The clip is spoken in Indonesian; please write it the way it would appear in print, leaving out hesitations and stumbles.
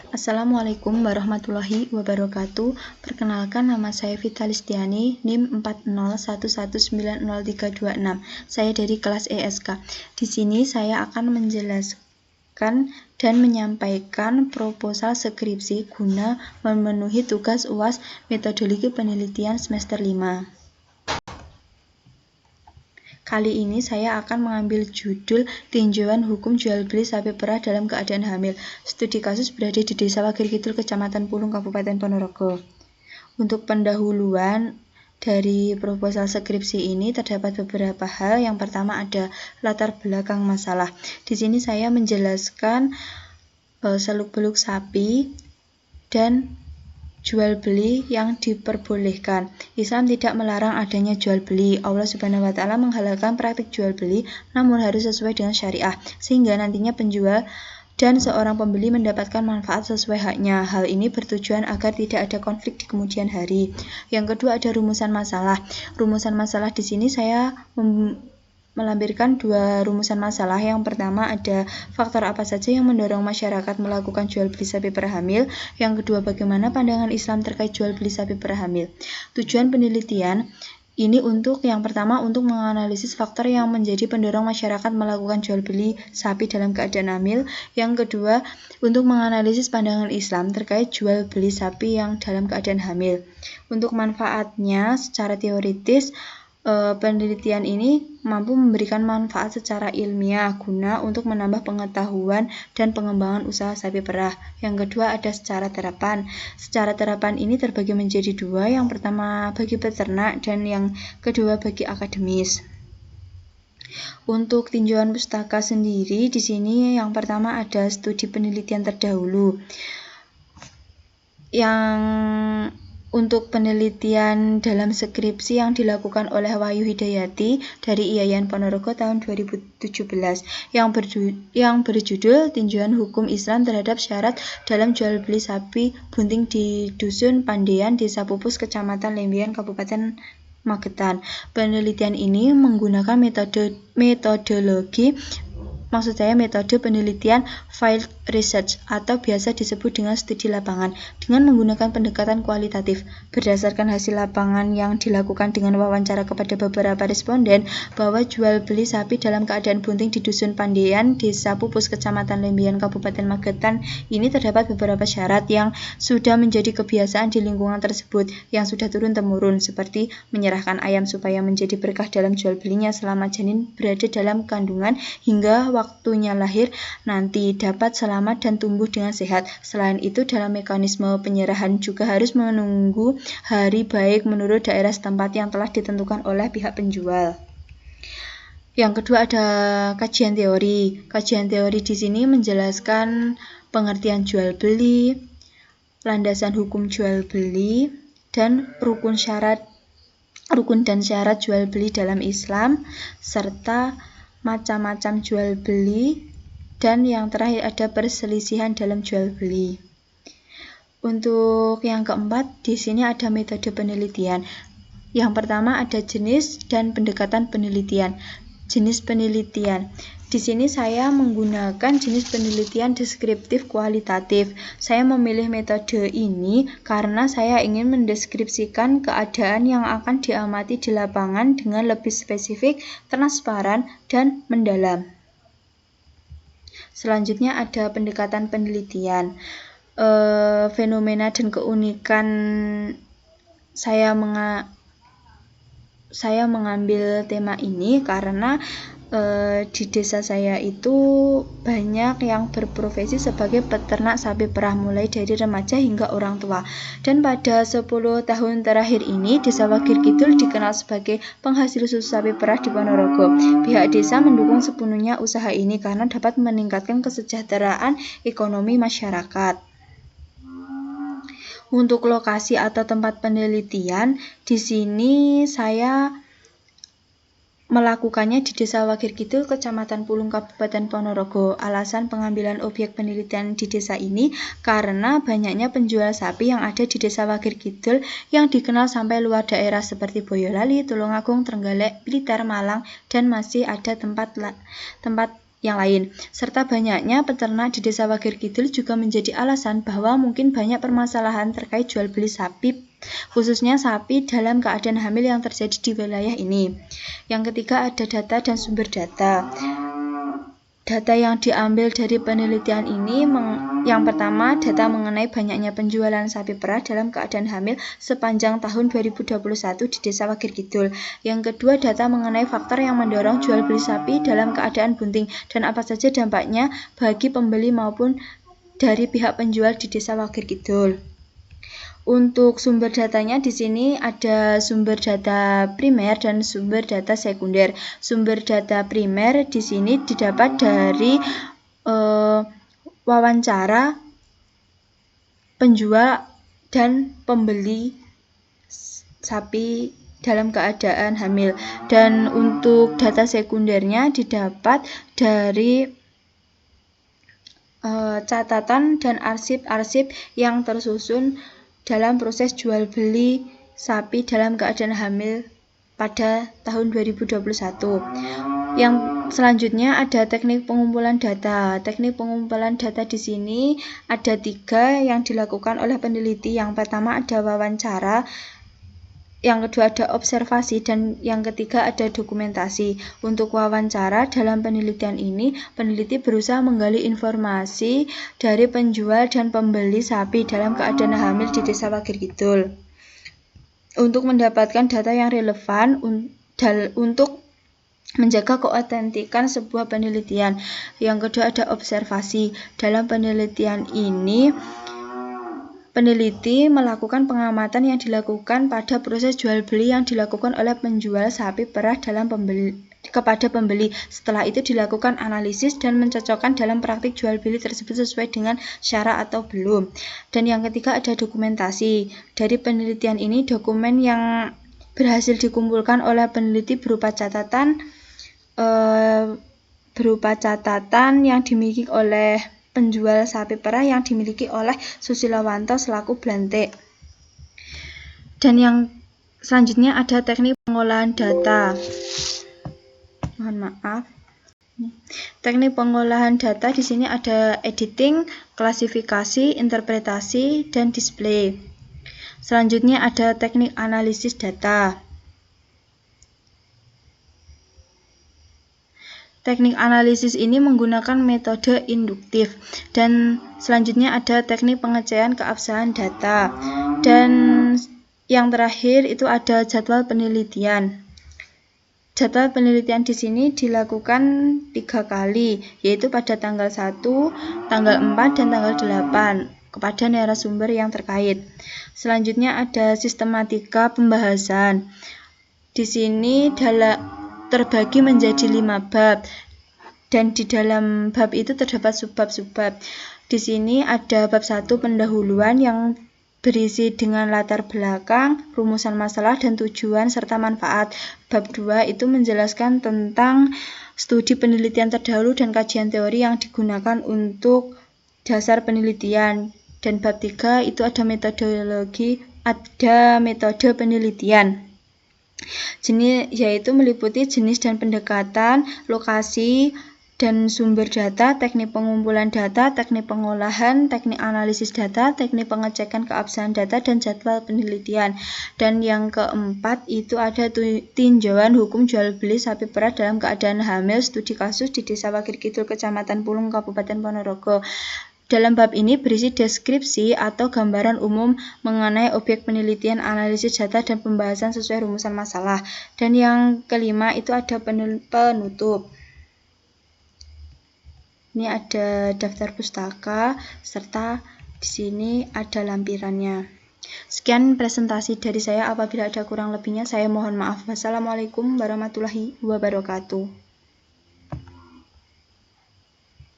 Assalamualaikum warahmatullahi wabarakatuh. Perkenalkan, nama saya Vita Listiani, NIM 40119036. Saya dari kelas ESK. Di sini saya akan menjelaskan dan menyampaikan proposal skripsi guna memenuhi tugas UAS metodologi penelitian semester 5. Kali ini saya akan mengambil judul tinjauan hukum jual beli sapi perah dalam keadaan hamil. Studi kasus berada di Desa Wagir Kidul, Kecamatan Pulung, Kabupaten Ponorogo. Untuk pendahuluan dari proposal skripsi ini terdapat beberapa hal. Yang pertama ada latar belakang masalah. Di sini saya menjelaskan seluk-beluk sapi dan jual beli yang diperbolehkan. Islam tidak melarang adanya jual beli. Allah Subhanahu wa taala menghalalkan praktik jual beli, namun harus sesuai dengan syariah sehingga nantinya penjual dan seorang pembeli mendapatkan manfaat sesuai haknya. Hal ini bertujuan agar tidak ada konflik di kemudian hari. Yang kedua ada rumusan masalah. Rumusan masalah di sini saya melampirkan dua rumusan masalah. Yang pertama ada faktor apa saja yang mendorong masyarakat melakukan jual beli sapi perah hamil. Yang kedua, bagaimana pandangan Islam terkait jual beli sapi perah hamil. Tujuan penelitian ini yang pertama untuk menganalisis faktor yang menjadi pendorong masyarakat melakukan jual beli sapi dalam keadaan hamil. Yang kedua, untuk menganalisis pandangan Islam terkait jual beli sapi yang dalam keadaan hamil. Untuk manfaatnya secara teoritis, penelitian ini mampu memberikan manfaat secara ilmiah guna untuk menambah pengetahuan dan pengembangan usaha sapi perah. Yang kedua ada secara terapan. Secara terapan ini terbagi menjadi dua. Yang pertama bagi peternak dan yang kedua bagi akademis. Untuk tinjauan pustaka sendiri di sini yang pertama ada studi penelitian terdahulu. Untuk penelitian dalam skripsi yang dilakukan oleh Wahyu Hidayati dari IAIN Ponorogo tahun 2017 yang berjudul Tinjauan Hukum Islam terhadap Syarat dalam Jual Beli Sapi Bunting di Dusun Pandean, Desa Pupus, Kecamatan Lembian, Kabupaten Magetan. Penelitian ini menggunakan metode penelitian field research atau biasa disebut dengan studi lapangan dengan menggunakan pendekatan kualitatif. Berdasarkan hasil lapangan yang dilakukan dengan wawancara kepada beberapa responden bahwa jual beli sapi dalam keadaan bunting di Dusun Pandean, Desa Pupus, Kecamatan Lembian, Kabupaten Magetan ini terdapat beberapa syarat yang sudah menjadi kebiasaan di lingkungan tersebut yang sudah turun-temurun, seperti menyerahkan ayam supaya menjadi berkah dalam jual belinya selama janin berada dalam kandungan hingga waktunya lahir nanti dapat selamat dan tumbuh dengan sehat. Selain itu, dalam mekanisme penyerahan juga harus menunggu hari baik menurut daerah setempat yang telah ditentukan oleh pihak penjual. Yang kedua ada kajian teori. Kajian teori di sini menjelaskan pengertian jual beli, landasan hukum jual beli, dan rukun dan syarat jual beli dalam Islam, serta macam-macam jual beli, dan yang terakhir ada perselisihan dalam jual beli. Untuk yang keempat, di sini ada metode penelitian. Yang pertama ada jenis dan pendekatan penelitian. Jenis penelitian. Di sini saya menggunakan jenis penelitian deskriptif kualitatif. Saya memilih metode ini karena saya ingin mendeskripsikan keadaan yang akan diamati di lapangan dengan lebih spesifik, transparan, dan mendalam. Selanjutnya ada pendekatan penelitian. Fenomena dan keunikan saya mengambil tema ini karena di desa saya itu banyak yang berprofesi sebagai peternak sapi perah mulai dari remaja hingga orang tua. Dan pada 10 tahun terakhir ini Desa Wagir Kidul dikenal sebagai penghasil susu sapi perah di Ponorogo. Pihak desa mendukung sepenuhnya usaha ini karena dapat meningkatkan kesejahteraan ekonomi masyarakat. Untuk lokasi atau tempat penelitian, di sini saya melakukannya di Desa Wagir Kidul, Kecamatan Pulung, Kabupaten Ponorogo. Alasan pengambilan objek penelitian di desa ini karena banyaknya penjual sapi yang ada di Desa Wagir Kidul yang dikenal sampai luar daerah seperti Boyolali, Tulungagung, Trenggalek, Blitar, Malang, dan masih ada tempat yang lain. Serta banyaknya peternak di Desa Wagir Kidul juga menjadi alasan bahwa mungkin banyak permasalahan terkait jual beli sapi, khususnya sapi dalam keadaan hamil yang terjadi di wilayah ini. Yang ketiga ada data dan sumber data. Data yang diambil dari penelitian ini, yang pertama data mengenai banyaknya penjualan sapi perah dalam keadaan hamil sepanjang tahun 2021 di Desa Wagir Kidul. Yang kedua data mengenai faktor yang mendorong jual beli sapi dalam keadaan bunting dan apa saja dampaknya bagi pembeli maupun dari pihak penjual di Desa Wagir Kidul. Untuk sumber datanya di sini ada sumber data primer dan sumber data sekunder. Sumber data primer di sini didapat dari wawancara penjual dan pembeli sapi dalam keadaan hamil. Dan untuk data sekundernya didapat dari catatan dan arsip-arsip yang tersusun dalam proses jual beli sapi dalam keadaan hamil pada tahun 2021. Yang selanjutnya ada teknik pengumpulan data. Teknik pengumpulan data di sini ada 3 yang dilakukan oleh peneliti. Yang pertama ada wawancara, yang kedua ada observasi, dan yang ketiga ada dokumentasi. Untuk wawancara dalam penelitian ini, peneliti berusaha menggali informasi dari penjual dan pembeli sapi dalam keadaan hamil di Desa Wagir Kidul untuk mendapatkan data yang relevan untuk menjaga keotentikan sebuah penelitian. Yang kedua ada observasi. Dalam penelitian ini, peneliti melakukan pengamatan yang dilakukan pada proses jual beli yang dilakukan oleh penjual sapi perah kepada pembeli. Setelah itu dilakukan analisis dan mencocokkan dalam praktik jual beli tersebut sesuai dengan syarat atau belum. Dan yang ketiga ada dokumentasi. Dari penelitian ini, dokumen yang berhasil dikumpulkan oleh peneliti berupa catatan yang dimiliki oleh penjual sapi perah yang dimiliki oleh Susilawanto selaku Blante. Dan yang selanjutnya ada teknik pengolahan data. Mohon maaf. Teknik pengolahan data di sini ada editing, klasifikasi, interpretasi, dan display. Selanjutnya ada teknik analisis data. Teknik analisis ini menggunakan metode induktif. Dan selanjutnya ada teknik pengecekan keabsahan data. Dan yang terakhir itu ada jadwal penelitian. Jadwal penelitian di sini dilakukan 3 kali, yaitu pada tanggal 1, tanggal 4, dan tanggal 8 kepada narasumber yang terkait. Selanjutnya ada sistematika pembahasan. Di sini terbagi menjadi 5 bab, dan di dalam bab itu terdapat subbab-subbab. Di sini ada bab 1 pendahuluan yang berisi dengan latar belakang, rumusan masalah, dan tujuan serta manfaat. Bab 2 itu menjelaskan tentang studi penelitian terdahulu dan kajian teori yang digunakan untuk dasar penelitian. Dan bab 3 itu ada metode penelitian. Yaitu meliputi jenis dan pendekatan, lokasi dan sumber data, teknik pengumpulan data, teknik pengolahan, teknik analisis data, teknik pengecekan keabsahan data, dan jadwal penelitian. Dan yang keempat itu ada tinjauan hukum jual beli sapi perah dalam keadaan hamil, studi kasus di Desa Wagir Kidul, Kecamatan Pulung, Kabupaten Ponorogo. Dalam bab ini berisi deskripsi atau gambaran umum mengenai objek penelitian, analisis data, dan pembahasan sesuai rumusan masalah. Dan yang kelima itu ada penutup. Ini ada daftar pustaka serta di sini ada lampirannya. Sekian presentasi dari saya. Apabila ada kurang lebihnya saya mohon maaf. Wassalamualaikum warahmatullahi wabarakatuh.